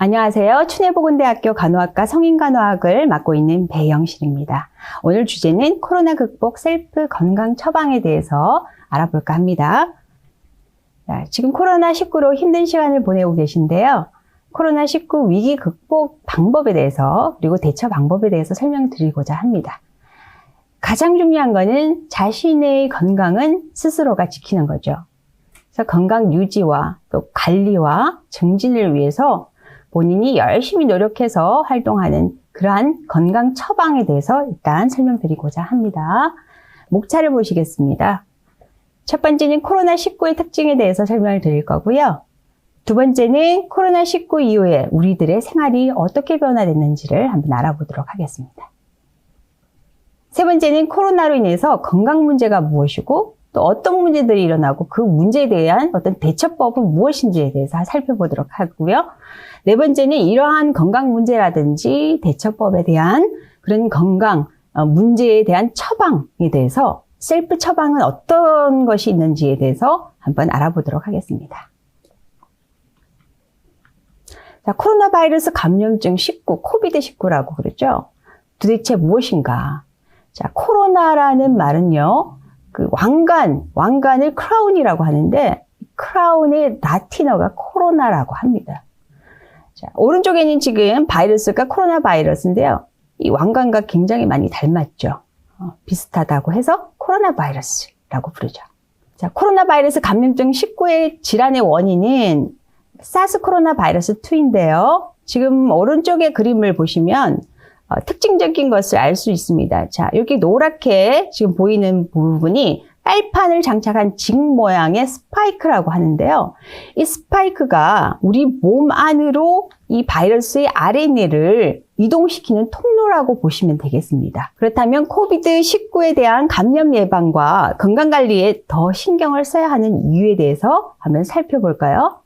안녕하세요. 춘해보건대학교 간호학과 성인간호학을 맡고 있는 배영실입니다. 오늘 주제는 코로나 극복 셀프 건강 처방에 대해서 알아볼까 합니다. 지금 코로나19로 힘든 시간을 보내고 계신데요. 코로나19 위기 극복 방법에 대해서 그리고 대처 방법에 대해서 설명드리고자 합니다. 가장 중요한 거는 자신의 건강은 스스로가 지키는 거죠. 그래서 건강 유지와 또 관리와 증진을 위해서 본인이 열심히 노력해서 활동하는 그러한 건강 처방에 대해서 일단 설명드리고자 합니다. 목차를 보시겠습니다. 첫 번째는 코로나19의 특징에 대해서 설명을 드릴 거고요. 두 번째는 코로나19 이후에 우리들의 생활이 어떻게 변화됐는지를 한번 알아보도록 하겠습니다. 세 번째는 코로나로 인해서 건강 문제가 무엇이고 또 어떤 문제들이 일어나고 그 문제에 대한 어떤 대처법은 무엇인지에 대해서 살펴보도록 하고요. 네 번째는 이러한 건강 문제라든지 대처법에 대한 그런 건강 문제에 대한 처방에 대해서 셀프 처방은 어떤 것이 있는지에 대해서 한번 알아보도록 하겠습니다. 자, 코로나 바이러스 감염증 19, 코비드19라고 그러죠. 도대체 무엇인가? 자, 코로나라는 말은요. 그 왕관을 크라운이라고 하는데 크라운의 라틴어가 코로나라고 합니다. 자, 오른쪽에는 지금 바이러스가 코로나 바이러스인데요. 이 왕관과 굉장히 많이 닮았죠. 비슷하다고 해서 코로나 바이러스라고 부르죠. 자, 코로나 바이러스 감염증 19의 질환의 원인은 사스 코로나 바이러스 2인데요. 지금 오른쪽의 그림을 보시면 특징적인 것을 알 수 있습니다. 자, 여기 노랗게 지금 보이는 부분이 빨판을 장착한 직 모양의 스파이크라고 하는데요. 이 스파이크가 우리 몸 안으로 이 바이러스의 RNA를 이동시키는 통로라고 보시면 되겠습니다. 그렇다면 코비드19에 대한 감염 예방과 건강관리에 더 신경을 써야 하는 이유에 대해서 한번 살펴볼까요?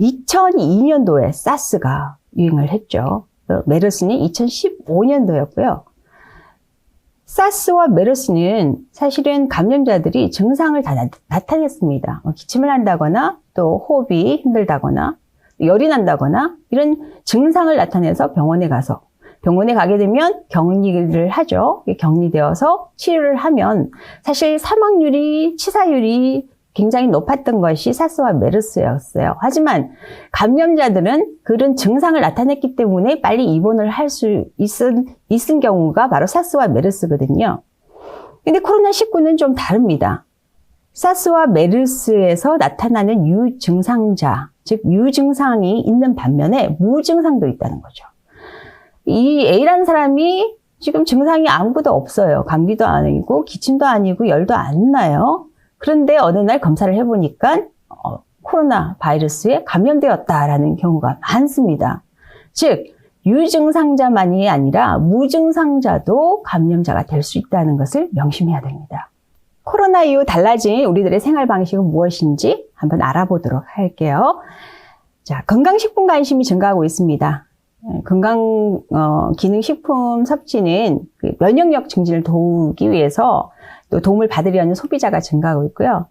2002년도에 사스가 유행을 했죠. 메르스는 2015년도였고요. 사스와 메르스는 사실은 감염자들이 증상을 다 나타냈습니다. 기침을 한다거나 또 호흡이 힘들다거나 열이 난다거나 이런 증상을 나타내서 병원에 가게 되면 격리를 하죠. 격리되어서 치료를 하면 사실 사망률이 치사율이 굉장히 높았던 것이 사스와 메르스였어요. 하지만 감염자들은 그런 증상을 나타냈기 때문에 빨리 입원을 할 수 있은 경우가 바로 사스와 메르스거든요. 근데 코로나19는 좀 다릅니다. 사스와 메르스에서 나타나는 유증상자, 즉 유증상이 있는 반면에 무증상도 있다는 거죠. 이 A라는 사람이 지금 증상이 아무것도 없어요. 감기도 아니고 기침도 아니고 열도 안 나요. 그런데 어느 날 검사를 해보니까 코로나 바이러스에 감염되었다라는 경우가 많습니다. 즉 유증상자만이 아니라 무증상자도 감염자가 될 수 있다는 것을 명심해야 됩니다. 코로나 이후 달라진 우리들의 생활 방식은 무엇인지 한번 알아보도록 할게요. 자, 건강식품 관심이 증가하고 있습니다. 건강기능식품 섭취는 그 면역력 증진을 도우기 위해서 또 도움을 받으려는 소비자가 증가하고 있고요.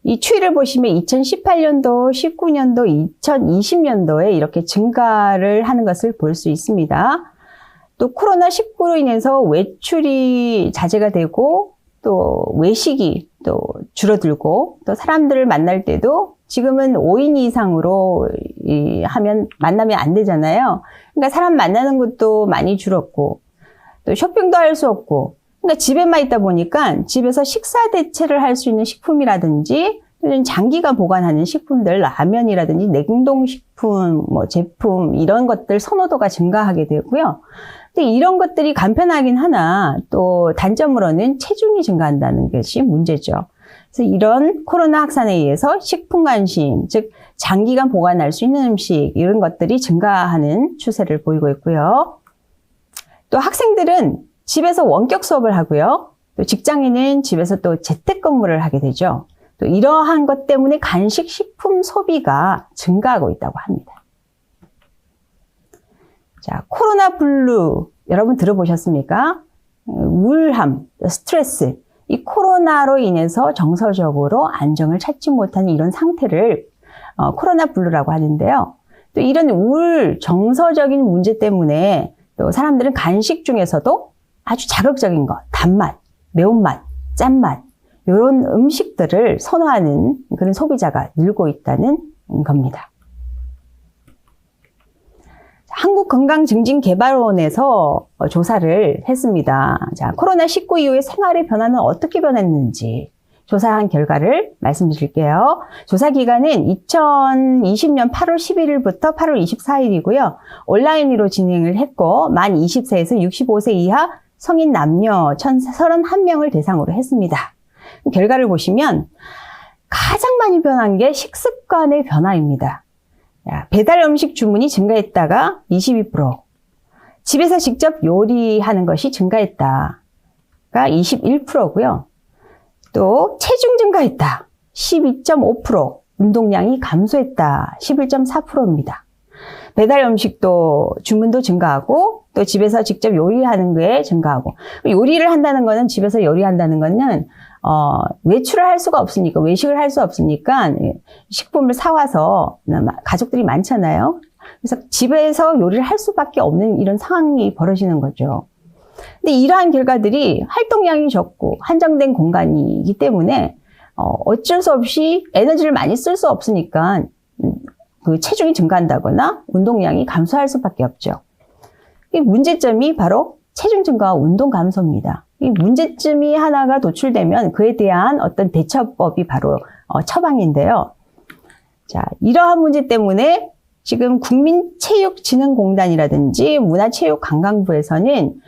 이 추이를 보시면 2018년도, 19년도, 2020년도에 이렇게 증가를 하는 것을 볼 수 있습니다. 또 코로나19로 인해서 외출이 자제가 되고 또 외식이 또 줄어들고 또 사람들을 만날 때도 지금은 5인 이상으로 만나면 안 되잖아요. 그러니까 사람 만나는 것도 많이 줄었고 또 쇼핑도 할 수 없고 그러니까 집에만 있다 보니까 집에서 식사 대체를 할 수 있는 식품이라든지 또는 장기간 보관하는 식품들, 라면이라든지 냉동식품, 제품 이런 것들 선호도가 증가하게 되고요. 근데 이런 것들이 간편하긴 하나 또 단점으로는 체중이 증가한다는 것이 문제죠. 그래서 이런 코로나 확산에 의해서 식품 관심, 즉 장기간 보관할 수 있는 음식 이런 것들이 증가하는 추세를 보이고 있고요. 또 학생들은 집에서 원격 수업을 하고요. 또 직장인은 집에서 또 재택근무를 하게 되죠. 또 이러한 것 때문에 간식 식품 소비가 증가하고 있다고 합니다. 자, 코로나 블루 여러분 들어보셨습니까? 우울함, 스트레스, 이 코로나로 인해서 정서적으로 안정을 찾지 못하는 이런 상태를 코로나 블루라고 하는데요. 또 이런 우울, 정서적인 문제 때문에 또 사람들은 간식 중에서도 아주 자극적인 것, 단맛, 매운맛, 짠맛 이런 음식들을 선호하는 그런 소비자가 늘고 있다는 겁니다. 한국건강증진개발원에서 조사를 했습니다. 자, 코로나19 이후에 생활의 변화는 어떻게 변했는지 조사한 결과를 말씀드릴게요. 조사 기간은 2020년 8월 11일부터 8월 24일이고요. 온라인으로 진행을 했고 만 20세에서 65세 이하 성인 남녀 1,031명을 대상으로 했습니다. 결과를 보시면 가장 많이 변한 게 식습관의 변화입니다. 배달 음식 주문이 증가했다가 22%, 집에서 직접 요리하는 것이 증가했다가 21%고요. 또 체중 증가했다, 12.5%, 운동량이 감소했다, 11.4%입니다. 배달 음식도 주문도 증가하고 또 집에서 직접 요리하는 게 증가하고, 요리를 한다는 거는, 집에서 요리한다는 거는 외출을 할 수가 없으니까, 외식을 할 수 없으니까 식품을 사와서, 가족들이 많잖아요. 그래서 집에서 요리를 할 수밖에 없는 이런 상황이 벌어지는 거죠. 근데 이러한 결과들이 활동량이 적고 한정된 공간이기 때문에 어쩔 수 없이 에너지를 많이 쓸 수 없으니까 그 체중이 증가한다거나 운동량이 감소할 수밖에 없죠. 이 문제점이 바로 체중 증가와 운동 감소입니다. 이 문제점이 하나가 도출되면 그에 대한 어떤 대처법이 바로 처방인데요. 자, 이러한 문제 때문에 지금 국민체육진흥공단이라든지 문화체육관광부에서는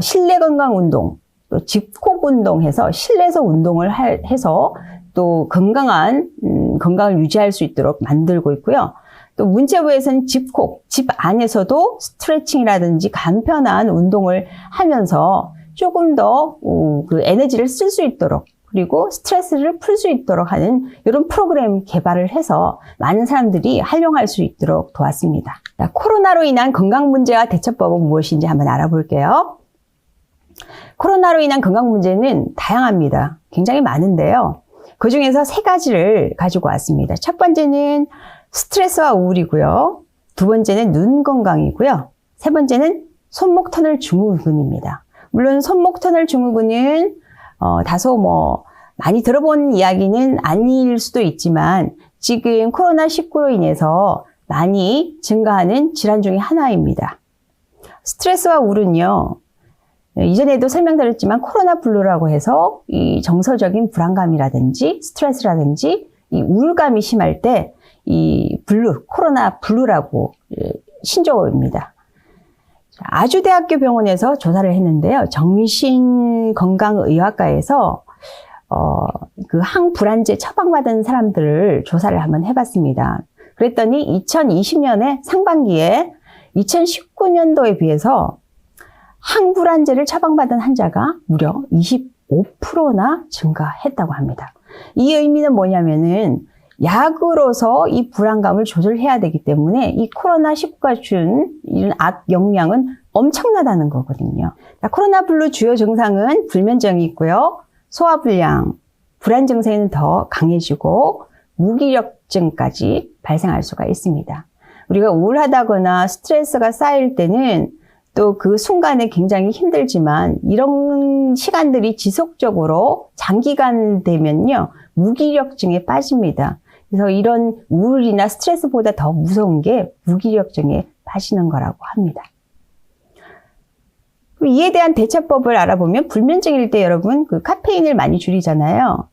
실내 건강 운동, 또 집콕 운동해서 실내에서 운동을 해서 또 건강을 유지할 수 있도록 만들고 있고요. 또 문체부에서는 집콕, 집 안에서도 스트레칭이라든지 간편한 운동을 하면서 조금 더 그 에너지를 쓸 수 있도록, 그리고 스트레스를 풀 수 있도록 하는 이런 프로그램 개발을 해서 많은 사람들이 활용할 수 있도록 도왔습니다. 자, 코로나로 인한 건강 문제와 대처법은 무엇인지 한번 알아볼게요. 코로나로 인한 건강 문제는 다양합니다. 굉장히 많은데요. 그 중에서 세 가지를 가지고 왔습니다. 첫 번째는 스트레스와 우울이고요. 두 번째는 눈 건강이고요. 세 번째는 손목 터널 증후군입니다. 물론 손목 터널 증후군은 다소 많이 들어본 이야기는 아닐 수도 있지만 지금 코로나19로 인해서 많이 증가하는 질환 중에 하나입니다. 스트레스와 우울은요, 이전에도 설명드렸지만 코로나 블루라고 해서 이 정서적인 불안감이라든지 스트레스라든지 이 우울감이 심할 때 이 코로나 블루라고 신조어입니다. 아주대학교 병원에서 조사를 했는데요. 정신건강의학과에서 그 항불안제 처방받은 사람들을 조사를 한번 해봤습니다. 그랬더니 2020년에 상반기에 2019년도에 비해서 항불안제를 처방받은 환자가 무려 25%나 증가했다고 합니다. 이 의미는 뭐냐면은 약으로서 이 불안감을 조절해야 되기 때문에 이 코로나19가 준 이런 악영향은 엄청나다는 거거든요. 코로나 블루 주요 증상은 불면증이 있고요. 소화불량, 불안 증세는 더 강해지고 무기력증까지 발생할 수가 있습니다. 우리가 우울하다거나 스트레스가 쌓일 때는 또 그 순간에 굉장히 힘들지만 이런 시간들이 지속적으로 장기간 되면요, 무기력증에 빠집니다. 그래서 이런 우울이나 스트레스보다 더 무서운 게 무기력증에 빠지는 거라고 합니다. 이에 대한 대처법을 알아보면 불면증일 때 여러분 그 카페인을 많이 줄이잖아요.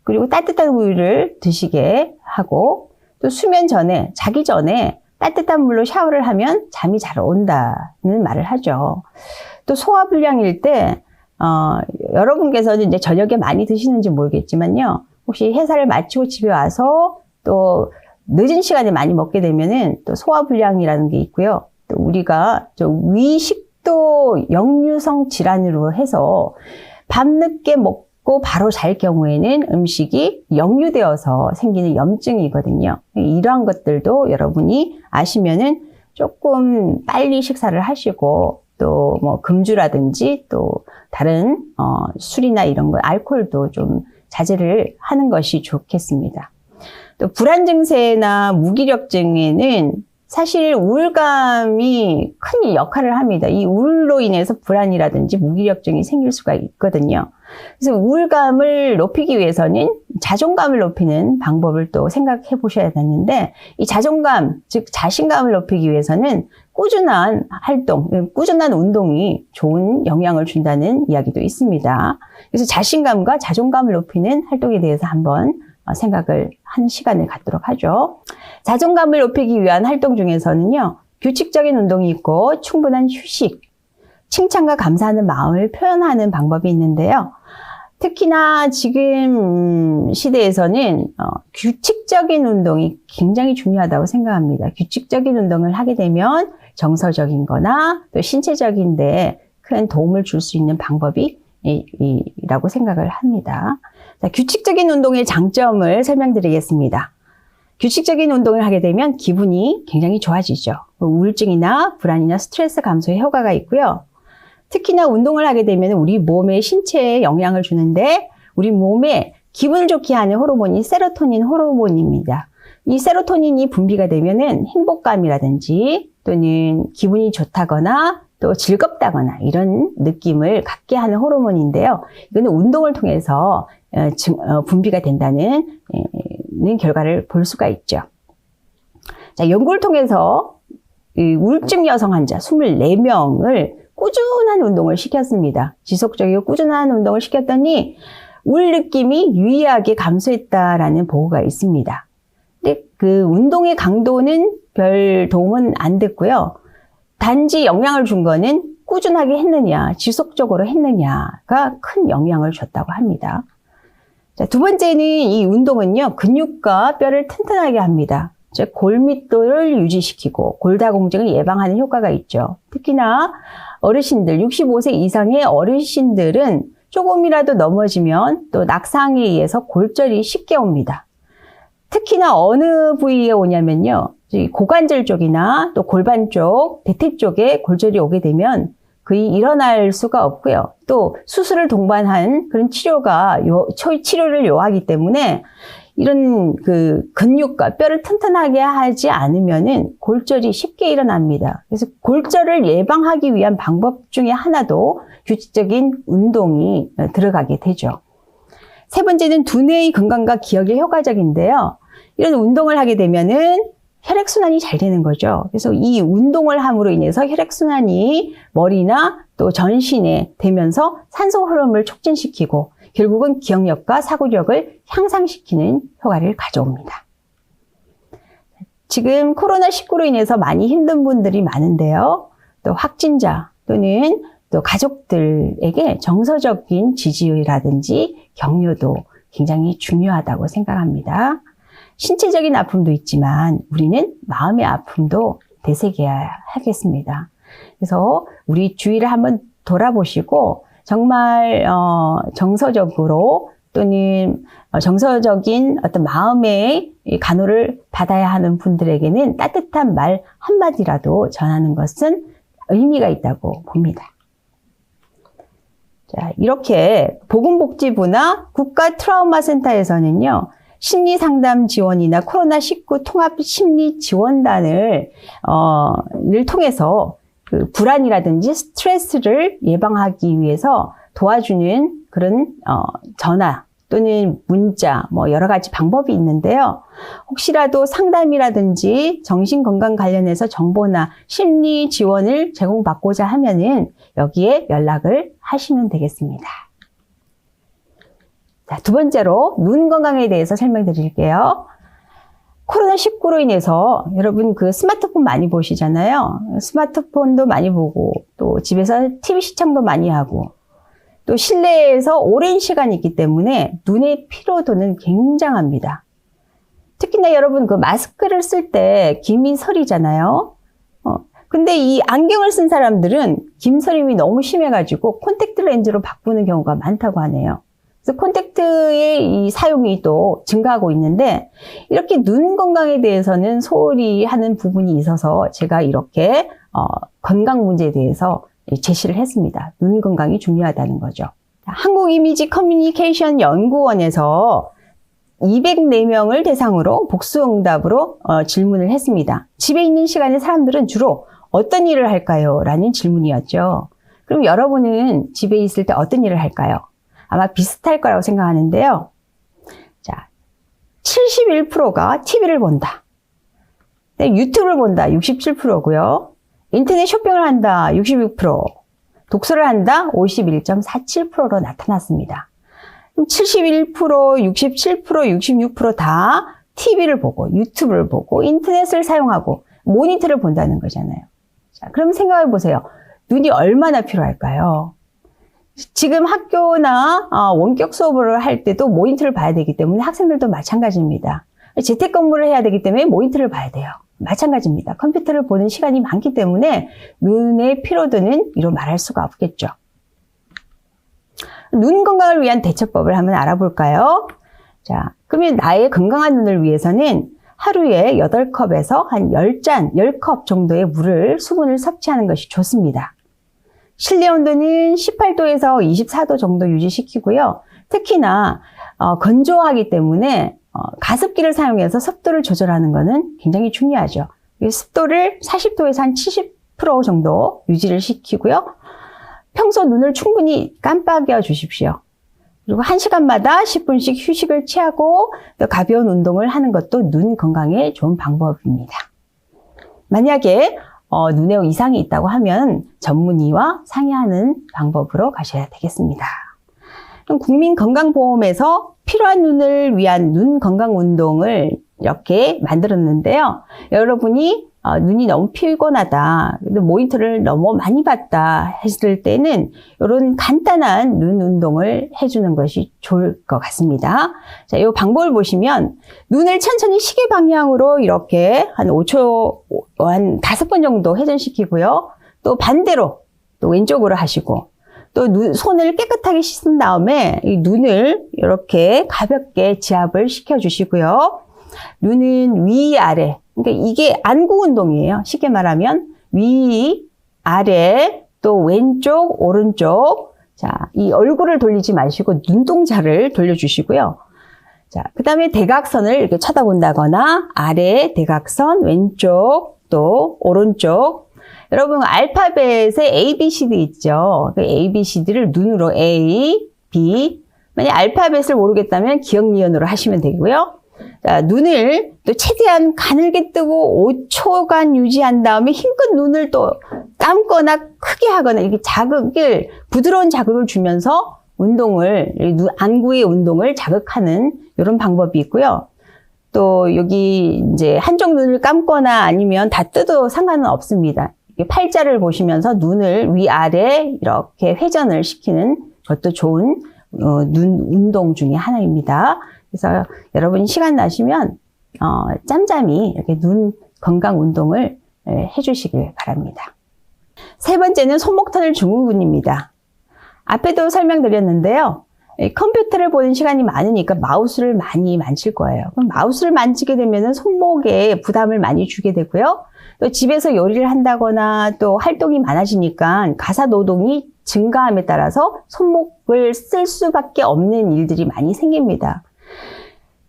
그리고 따뜻한 우유를 드시게 하고 또 수면 전에, 자기 전에 따뜻한 물로 샤워를 하면 잠이 잘 온다는 말을 하죠. 또 소화불량일 때 여러분께서는 이제 저녁에 많이 드시는지 모르겠지만요. 혹시 회사를 마치고 집에 와서 또 늦은 시간에 많이 먹게 되면은 또 소화불량이라는 게 있고요. 또 우리가 위식도 역류성 질환으로 해서 밤늦게 먹고 바로 잘 경우에는 음식이 역류되어서 생기는 염증이거든요. 이러한 것들도 여러분이 아시면은 조금 빨리 식사를 하시고 또 금주라든지 또 다른 술이나 이런 거, 알코올도 좀 자제를 하는 것이 좋겠습니다. 또 불안 증세나 무기력증에는 사실 우울감이 큰 역할을 합니다. 이 우울로 인해서 불안이라든지 무기력증이 생길 수가 있거든요. 그래서 우울감을 높이기 위해서는 자존감을 높이는 방법을 또 생각해 보셔야 되는데, 이 자존감, 즉 자신감을 높이기 위해서는 꾸준한 활동, 꾸준한 운동이 좋은 영향을 준다는 이야기도 있습니다. 그래서 자신감과 자존감을 높이는 활동에 대해서 한번 생각을 한 시간을 갖도록 하죠. 자존감을 높이기 위한 활동 중에서는요, 규칙적인 운동이 있고 충분한 휴식, 칭찬과 감사하는 마음을 표현하는 방법이 있는데요. 특히나 지금 시대에서는 규칙적인 운동이 굉장히 중요하다고 생각합니다. 규칙적인 운동을 하게 되면 정서적인 거나 또 신체적인 데 큰 도움을 줄 수 있는 방법이 라고 생각을 합니다. 자, 규칙적인 운동의 장점을 설명드리겠습니다. 규칙적인 운동을 하게 되면 기분이 굉장히 좋아지죠. 우울증이나 불안이나 스트레스 감소에 효과가 있고요. 특히나 운동을 하게 되면 우리 몸의 신체에 영향을 주는데, 우리 몸에 기분을 좋게 하는 호르몬이 세로토닌 호르몬입니다. 이 세로토닌이 분비가 되면은 행복감이라든지 또는 기분이 좋다거나 또 즐겁다거나 이런 느낌을 갖게 하는 호르몬인데요. 이거는 운동을 통해서 분비가 된다는 결과를 볼 수가 있죠. 자, 연구를 통해서 우울증 여성 환자 24명을 꾸준한 운동을 시켰습니다. 지속적이고 꾸준한 운동을 시켰더니 우울 느낌이 유의하게 감소했다라는 보고가 있습니다. 근데 그 운동의 강도는 별 도움은 안 됐고요. 단지 영향을 준 거는 꾸준하게 했느냐, 지속적으로 했느냐가 큰 영향을 줬다고 합니다. 자, 두 번째는 이 운동은요, 근육과 뼈를 튼튼하게 합니다. 즉, 골밀도를 유지시키고 골다공증을 예방하는 효과가 있죠. 특히나 어르신들, 65세 이상의 어르신들은 조금이라도 넘어지면 또 낙상에 의해서 골절이 쉽게 옵니다. 특히나 어느 부위에 오냐면요, 고관절 쪽이나 또 골반 쪽, 대퇴 쪽에 골절이 오게 되면 거의 일어날 수가 없고요. 또 수술을 동반한 그런 치료를 요하기 때문에 이런 그 근육과 뼈를 튼튼하게 하지 않으면은 골절이 쉽게 일어납니다. 그래서 골절을 예방하기 위한 방법 중에 하나도 규칙적인 운동이 들어가게 되죠. 세 번째는 두뇌의 건강과 기억에 효과적인데요. 이런 운동을 하게 되면은 혈액순환이 잘 되는 거죠. 그래서 이 운동을 함으로 인해서 혈액순환이 머리나 또 전신에 되면서 산소 흐름을 촉진시키고 결국은 기억력과 사고력을 향상시키는 효과를 가져옵니다. 지금 코로나19로 인해서 많이 힘든 분들이 많은데요. 또 확진자 또는 또 가족들에게 정서적인 지지라든지 격려도 굉장히 중요하다고 생각합니다. 신체적인 아픔도 있지만 우리는 마음의 아픔도 되새겨야 하겠습니다. 그래서 우리 주위를 한번 돌아보시고 정말 정서적으로 또는 정서적인 어떤 마음의 간호를 받아야 하는 분들에게는 따뜻한 말 한마디라도 전하는 것은 의미가 있다고 봅니다. 자, 이렇게 보건복지부나 국가트라우마센터에서는요, 심리상담 지원이나 코로나19 통합심리지원단을 통해서 그 불안이라든지 스트레스를 예방하기 위해서 도와주는 그런 전화 또는 문자 뭐 여러 가지 방법이 있는데요. 혹시라도 상담이라든지 정신건강 관련해서 정보나 심리 지원을 제공받고자 하면은 여기에 연락을 하시면 되겠습니다. 자, 두 번째로 눈 건강에 대해서 설명드릴게요. 코로나19로 인해서 여러분 그 스마트폰 많이 보시잖아요. 스마트폰도 많이 보고 또 집에서 TV 시청도 많이 하고 또 실내에서 오랜 시간이 있기 때문에 눈의 피로도는 굉장합니다. 특히나 여러분 그 마스크를 쓸 때 김이 서리잖아요. 근데 이 안경을 쓴 사람들은 김서림이 너무 심해가지고 콘택트 렌즈로 바꾸는 경우가 많다고 하네요. 그래서 콘택트의 이 사용이 또 증가하고 있는데 이렇게 눈 건강에 대해서는 소홀히 하는 부분이 있어서 제가 이렇게 건강 문제에 대해서 제시를 했습니다. 눈 건강이 중요하다는 거죠. 한국이미지 커뮤니케이션 연구원에서 204명을 대상으로 복수응답으로 질문을 했습니다. 집에 있는 시간에 사람들은 주로 어떤 일을 할까요? 라는 질문이었죠. 그럼 여러분은 집에 있을 때 어떤 일을 할까요? 아마 비슷할 거라고 생각하는데요. 자, 71%가 TV를 본다. 유튜브를 본다. 67%고요. 인터넷 쇼핑을 한다. 66%. 독서를 한다. 51.47%로 나타났습니다. 71%, 67%, 66%다 TV를 보고 유튜브를 보고 인터넷을 사용하고 모니터를 본다는 거잖아요. 자, 그럼 생각해 보세요. 눈이 얼마나 필요할까요? 지금 학교나 원격 수업을 할 때도 모니터를 봐야 되기 때문에 학생들도 마찬가지입니다. 재택근무를 해야 되기 때문에 모니터를 봐야 돼요. 마찬가지입니다. 컴퓨터를 보는 시간이 많기 때문에 눈의 피로도는 이로 말할 수가 없겠죠. 눈 건강을 위한 대처법을 한번 알아볼까요? 자, 그러면 나의 건강한 눈을 위해서는 하루에 8컵에서 한 10컵 정도의 수분을 섭취하는 것이 좋습니다. 실내 온도는 18도에서 24도 정도 유지시키고요. 특히나 건조하기 때문에 가습기를 사용해서 습도를 조절하는 것은 굉장히 중요하죠. 습도를 40도에서 한 70% 정도 유지를 시키고요. 평소 눈을 충분히 깜빡여 주십시오. 그리고 1시간마다 10분씩 휴식을 취하고 또 가벼운 운동을 하는 것도 눈 건강에 좋은 방법입니다. 만약에 눈에 이상이 있다고 하면 전문의와 상의하는 방법으로 가셔야 되겠습니다. 그럼 국민건강보험에서 필요한 눈을 위한 눈 건강 운동을 이렇게 만들었는데요. 여러분이 눈이 너무 피곤하다, 모니터를 너무 많이 봤다 했을 때는 이런 간단한 눈 운동을 해주는 것이 좋을 것 같습니다. 자, 이 방법을 보시면 눈을 천천히 시계 방향으로 이렇게 한 5초, 한 5번 정도 회전시키고요. 또 반대로 또 왼쪽으로 하시고 또 손을 깨끗하게 씻은 다음에 이 눈을 이렇게 가볍게 지압을 시켜주시고요. 눈은 위아래, 그러니까 이게 안구 운동이에요. 쉽게 말하면 위, 아래, 또 왼쪽, 오른쪽. 자, 이 얼굴을 돌리지 마시고 눈동자를 돌려주시고요. 자, 그 다음에 대각선을 이렇게 쳐다본다거나 아래 대각선, 왼쪽, 또 오른쪽. 여러분 알파벳에 A, B, C, D 있죠. 그 A, B, C, D를 눈으로 A, B. 만약 알파벳을 모르겠다면 기억니은으로 하시면 되고요. 자, 눈을 또 최대한 가늘게 뜨고 5초간 유지한 다음에 힘껏 눈을 또 감거나 크게 하거나 이렇게 부드러운 자극을 주면서 안구의 운동을 자극하는 이런 방법이 있고요. 또 여기 이제 한쪽 눈을 감거나 아니면 다 떠도 상관은 없습니다. 팔자를 보시면서 눈을 위아래 이렇게 회전을 시키는 것도 좋은 눈 운동 중에 하나입니다. 그래서 여러분 시간 나시면 짬짬이 이렇게 눈 건강 운동을 해주시길 바랍니다. 세 번째는 손목터널 증후군입니다. 앞에도 설명드렸는데요. 컴퓨터를 보는 시간이 많으니까 마우스를 많이 만질 거예요. 그럼 마우스를 만지게 되면 손목에 부담을 많이 주게 되고요. 또 집에서 요리를 한다거나 또 활동이 많아지니까 가사 노동이 증가함에 따라서 손목을 쓸 수밖에 없는 일들이 많이 생깁니다.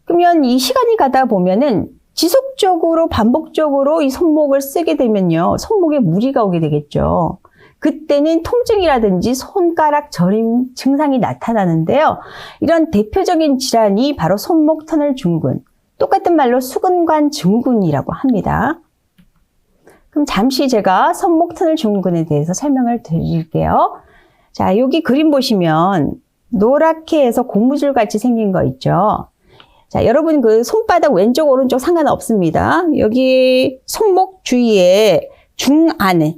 그러면 이 시간이 가다 보면은 지속적으로 반복적으로 이 손목을 쓰게 되면요. 손목에 무리가 오게 되겠죠. 그때는 통증이라든지 손가락 저림 증상이 나타나는데요. 이런 대표적인 질환이 바로 손목 터널 증후군, 똑같은 말로 수근관 증후군이라고 합니다. 그럼 잠시 제가 손목 터널 증후군에 대해서 설명을 드릴게요. 자, 여기 그림 보시면 노랗게 해서 고무줄 같이 생긴 거 있죠. 자, 여러분 그 손바닥 왼쪽 오른쪽 상관없습니다. 여기 손목 주위에 중안에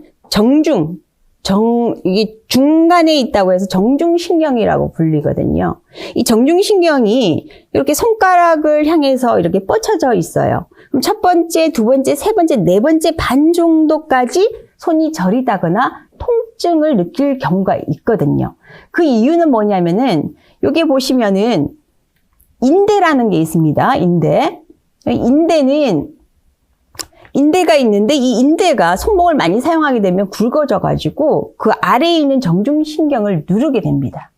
이게 중간에 있다고 해서 정중신경이라고 불리거든요. 이 정중신경이 이렇게 손가락을 향해서 이렇게 뻗쳐져 있어요. 그럼 첫 번째, 두 번째, 세 번째, 네 번째 반 정도까지 손이 저리다거나 통증을 느낄 경우가 있거든요. 그 이유는 뭐냐면은 여기 보시면은 인대라는 게 있습니다. 인대가 있는데 이 인대가 손목을 많이 사용하게 되면 굵어져 가지고 그 아래에 있는 정중신경을 누르게 됩니다.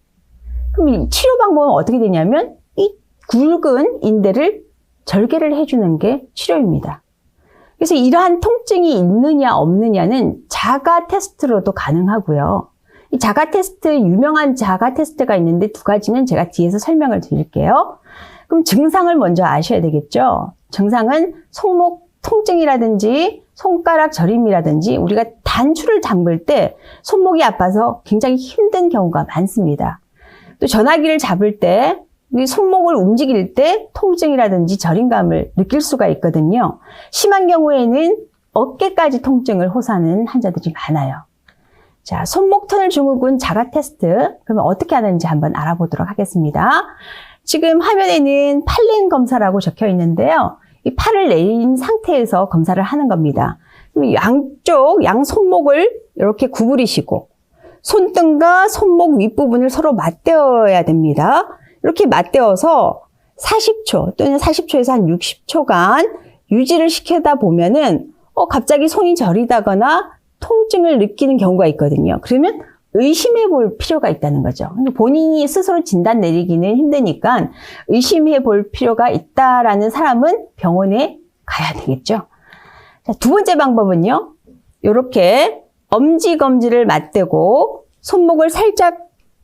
그럼 이 치료 방법은 어떻게 되냐면 이 굵은 인대를 절개를 해주는 게 치료입니다. 그래서 이러한 통증이 있느냐 없느냐는 자가 테스트로도 가능하고요. 이 자가 테스트, 유명한 자가 테스트가 있는데 두 가지는 제가 뒤에서 설명을 드릴게요. 그럼 증상을 먼저 아셔야 되겠죠. 증상은 손목 통증이라든지 손가락 저림이라든지 우리가 단추를 잠글 때 손목이 아파서 굉장히 힘든 경우가 많습니다. 또 전화기를 잡을 때 손목을 움직일 때 통증이라든지 저림감을 느낄 수가 있거든요. 심한 경우에는 어깨까지 통증을 호소하는 환자들이 많아요. 자, 손목 터널 증후군 자가 테스트, 그러면 어떻게 하는지 한번 알아보도록 하겠습니다. 지금 화면에는 팔렌 검사라고 적혀 있는데요. 이 팔을 내린 상태에서 검사를 하는 겁니다. 양 손목을 이렇게 구부리시고 손등과 손목 윗부분을 서로 맞대어야 됩니다. 이렇게 맞대어서 40초 또는 40초에서 한 60초간 유지를 시키다 보면은 갑자기 손이 저리다거나 통증을 느끼는 경우가 있거든요. 그러면 의심해 볼 필요가 있다는 거죠. 본인이 스스로 진단 내리기는 힘드니까 의심해 볼 필요가 있다라는 사람은 병원에 가야 되겠죠. 자, 두 번째 방법은요. 이렇게 엄지검지를 맞대고 손목을 살짝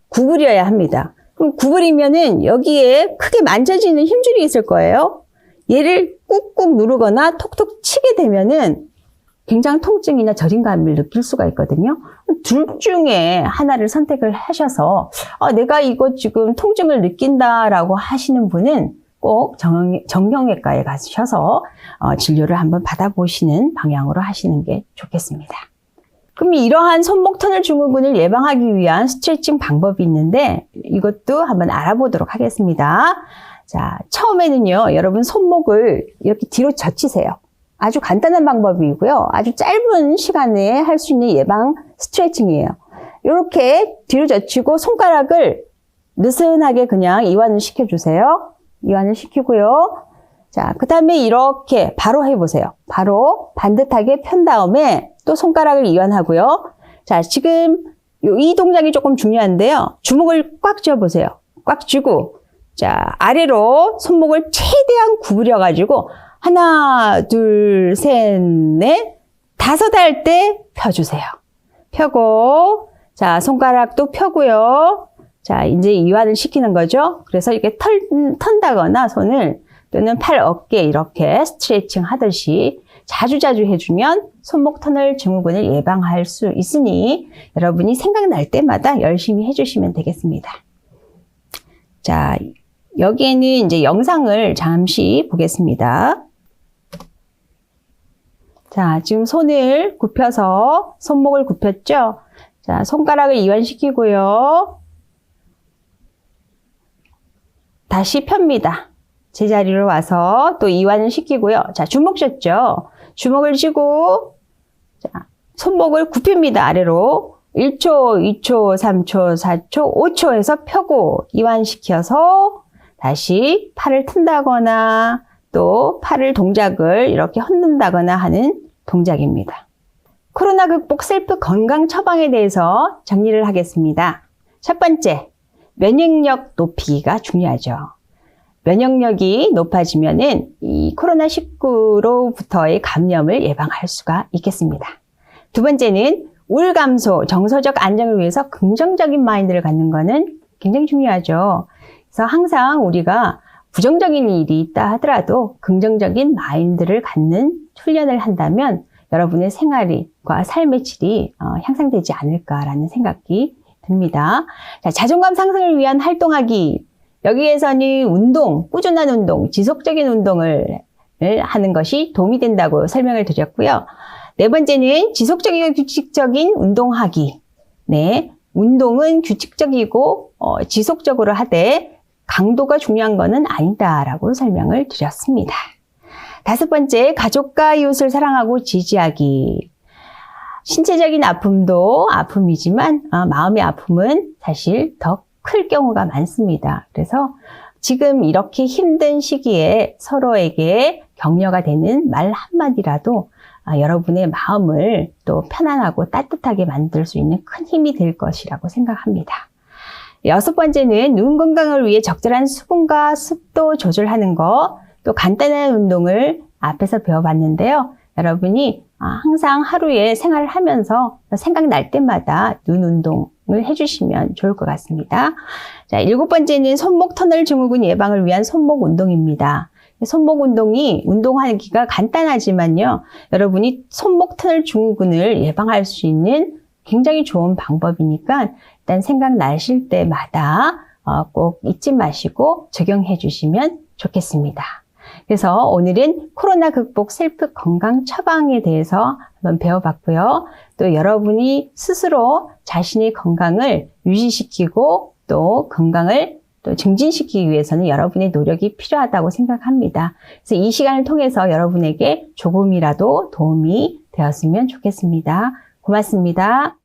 구부려야 합니다. 그럼 구부리면은 여기에 크게 만져지는 힘줄이 있을 거예요. 얘를 꾹꾹 누르거나 톡톡 치게 되면은 굉장히 통증이나 저림감을 느낄 수가 있거든요. 둘 중에 하나를 선택을 하셔서 내가 이거 지금 통증을 느낀다라고 하시는 분은 꼭 정형외과에 가셔서 진료를 한번 받아보시는 방향으로 하시는 게 좋겠습니다. 그럼 이러한 손목 터널 증후군을 예방하기 위한 스트레칭 방법이 있는데 이것도 한번 알아보도록 하겠습니다. 자, 처음에는요, 여러분 손목을 이렇게 뒤로 젖히세요. 아주 간단한 방법이고요. 아주 짧은 시간에 할 수 있는 예방 스트레칭이에요. 이렇게 뒤로 젖히고 손가락을 느슨하게 그냥 이완을 시켜주세요. 이완을 시키고요. 자, 그 다음에 이렇게 바로 해보세요. 바로 반듯하게 편 다음에 또 손가락을 이완하고요. 자, 지금 이 동작이 조금 중요한데요. 주먹을 꽉 쥐어보세요. 꽉 쥐고, 자, 아래로 손목을 최대한 구부려가지고 하나, 둘, 셋, 넷, 다섯 할 때 펴주세요. 펴고, 자, 손가락도 펴고요. 자, 이제 이완을 시키는 거죠. 그래서 이렇게 턴다거나 손을 또는 팔, 어깨 이렇게 스트레칭 하듯이 자주자주 해주면 손목 터널 증후군을 예방할 수 있으니 여러분이 생각날 때마다 열심히 해주시면 되겠습니다. 자, 여기에는 이제 영상을 잠시 보겠습니다. 자, 지금 손을 굽혀서 손목을 굽혔죠? 자, 손가락을 이완시키고요. 다시 펴니다. 제자리로 와서 또 이완을 시키고요. 자, 주먹 쥐었죠? 주먹을 쥐고, 자, 손목을 굽힙니다. 아래로. 1초, 2초, 3초, 4초, 5초 해서 펴고 이완시켜서 다시 팔을 튼다거나 또 팔을 동작을 이렇게 헛는다거나 하는 동작입니다. 코로나 극복 셀프 건강 처방에 대해서 정리를 하겠습니다. 첫 번째, 면역력 높이기가 중요하죠. 면역력이 높아지면은 이 코로나19로부터의 감염을 예방할 수가 있겠습니다. 두 번째는 우울 감소, 정서적 안정을 위해서 긍정적인 마인드를 갖는 것은 굉장히 중요하죠. 그래서 항상 우리가 부정적인 일이 있다 하더라도 긍정적인 마인드를 갖는 훈련을 한다면 여러분의 생활과 삶의 질이 향상되지 않을까라는 생각이 듭니다. 자, 자존감 상승을 위한 활동하기. 여기에서는 운동, 꾸준한 운동, 지속적인 운동을 하는 것이 도움이 된다고 설명을 드렸고요. 네 번째는 지속적이고 규칙적인 운동하기. 네, 운동은 규칙적이고 지속적으로 하되 강도가 중요한 것은 아니다라고 설명을 드렸습니다. 다섯 번째, 가족과 이웃을 사랑하고 지지하기. 신체적인 아픔도 아픔이지만 마음의 아픔은 사실 더 클 경우가 많습니다. 그래서 지금 이렇게 힘든 시기에 서로에게 격려가 되는 말 한마디라도 여러분의 마음을 또 편안하고 따뜻하게 만들 수 있는 큰 힘이 될 것이라고 생각합니다. 6번째는 눈 건강을 위해 적절한 수분과 습도 조절하는 거, 또 간단한 운동을 앞에서 배워봤는데요. 여러분이 항상 하루에 생활을 하면서 생각날 때마다 눈 운동을 해주시면 좋을 것 같습니다. 자, 7번째는 손목 터널 증후군 예방을 위한 손목 운동입니다. 손목 운동이 운동하기가 간단하지만요. 여러분이 손목 터널 증후군을 예방할 수 있는 굉장히 좋은 방법이니까 일단 생각나실 때마다 꼭 잊지 마시고 적용해 주시면 좋겠습니다. 그래서 오늘은 코로나 극복 셀프 건강 처방에 대해서 한번 배워봤고요. 또 여러분이 스스로 자신의 건강을 유지시키고 또 건강을 또 증진시키기 위해서는 여러분의 노력이 필요하다고 생각합니다. 그래서 이 시간을 통해서 여러분에게 조금이라도 도움이 되었으면 좋겠습니다. 고맙습니다.